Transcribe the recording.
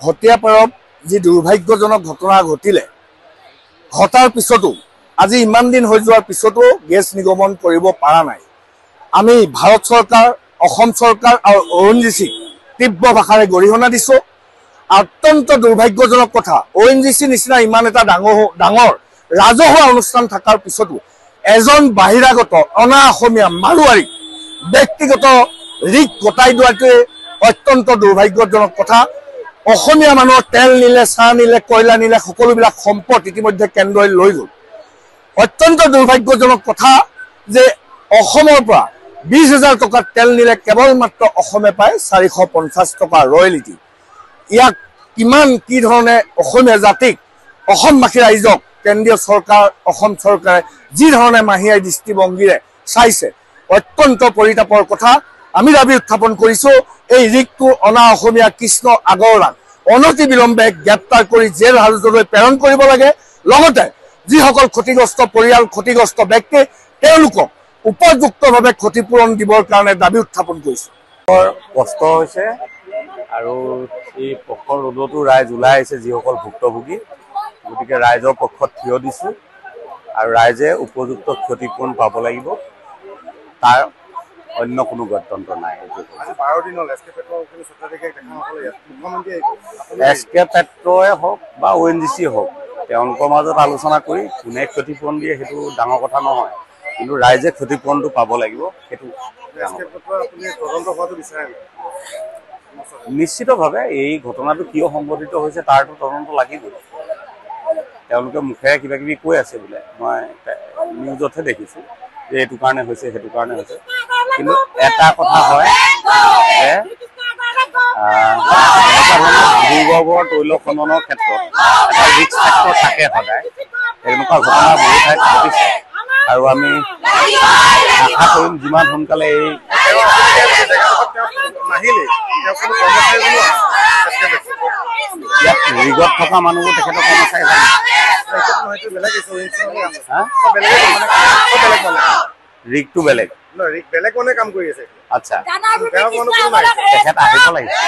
ভটিয়াপাৰত যি দুৰ্ভাগ্যজনক ঘটনা ঘটিলে ঘটাৰ পিছতো আজি ইমান দিন হৈ যোৱাৰ পিছতো গেছ নিগমন কৰিব পৰা নাই। আমি ভাৰত চৰকাৰ, অসম চৰকাৰ আৰু ONGC তীব্ৰ ভাষাৰে গৰিহণা দিছোঁ। অত্যন্ত দুৰ্ভাগ্যজনক কথা, ONGC নিচিনা ইমান এটা ডাঙৰ ৰাজহুৱা অনুষ্ঠান থকাৰ পিছতো এজন বাহিৰাগত অনা অসমীয়া মাৰোৱাৰীক ব্যক্তিগত ৰিক গতাই দিয়াটোৱে অত্যন্ত দুৰ্ভাগ্যজনক কথা। অসমীয়া মানুহৰ তেল নিলে, চাহ নিলে, কয়লা নিলে, সকলোবিলাক সম্পদ ইতিমধ্যে কেন্দ্ৰই লৈ গ'ল। অত্যন্ত দুৰ্ভাগ্যজনক কথা যে অসমৰ পৰা 20,000 টকাৰ তেল নিলে কেৱল মাত্ৰ অসমে পায় 450 টকা ৰয়েলিটি। ইয়াক কি ধৰণে অসমীয়া জাতিক, অসমবাসী ৰাইজক কেন্দ্ৰীয় চৰকাৰ, অসম চৰকাৰে যি ধৰণে মাহিয়াই দৃষ্টিভংগীৰে চাইছে, অত্যন্ত পৰিতাপৰ কথা। আমি দাবী উত্থাপন কৰিছোঁ, এই ৰিকটো অনা অসমীয়া কৃষ্ণ আগৰৱালাক অনতি বিলম্বে গ্ৰেপ্তাৰ কৰি জেল হাজতলৈ প্ৰেৰণ কৰিব লাগে। লগতে যিসকল ক্ষতিগ্ৰস্ত পৰিয়াল, ক্ষতিগ্ৰস্ত ব্যক্তি, তেওঁলোকক উপযুক্তভাৱে ক্ষতিপূৰণ দিবৰ কাৰণে দাবী উত্থাপন কৰিছোঁ। কষ্ট হৈছে আৰু এই প্ৰখৰ ৰ'দতো ৰাইজ ওলাই আহিছে যিসকল ভুক্তভোগী, গতিকে ৰাইজৰ পক্ষত থিয় দিছোঁ আৰু ৰাইজে উপযুক্ত ক্ষতিপূৰণ পাব লাগিব, তাৰ অন্য কোনো গত্যন্তৰ নাই। SK পেট্ৰ'ই হওক বা ONGC হওক, তেওঁলোকৰ মাজত আলোচনা কৰি কোনে ক্ষতিপূৰণ দিয়ে সেইটো ডাঙৰ কথা নহয়, কিন্তু ৰাইজে ক্ষতিপূৰণটো পাব লাগিব, সেইটো নিশ্চিতভাৱে। এই ঘটনাটো কিয় সংঘটিত হৈছে তাৰতো তদন্ত লাগিবই। তেওঁলোকে মুখেৰে কিবা কিবি কৈ আছে বোলে, মই নিউজতহে দেখিছোঁ যে এইটো কাৰণে হৈছে, সেইটো কাৰণে হৈছে। কিন্তু এটা কথা হয় যে ভূগৰ্ভৰ তৈল খননৰ ক্ষেত্ৰত এটা ৰিস্ক ফেক্টৰ থাকে সদায়। এনেকুৱা ঘটনা বহু ঠাইত ঘটিছে আৰু আমি আশা কৰিম যিমান সোনকালে এই ইয়াত ৰিগত থকা মানুহবোৰ তেখেতৰ কৰ্মচাৰী ৰিগটো বেলেগ কাম কৰি আছে। আচ্ছা, তেখেত আহিব লাগিছে।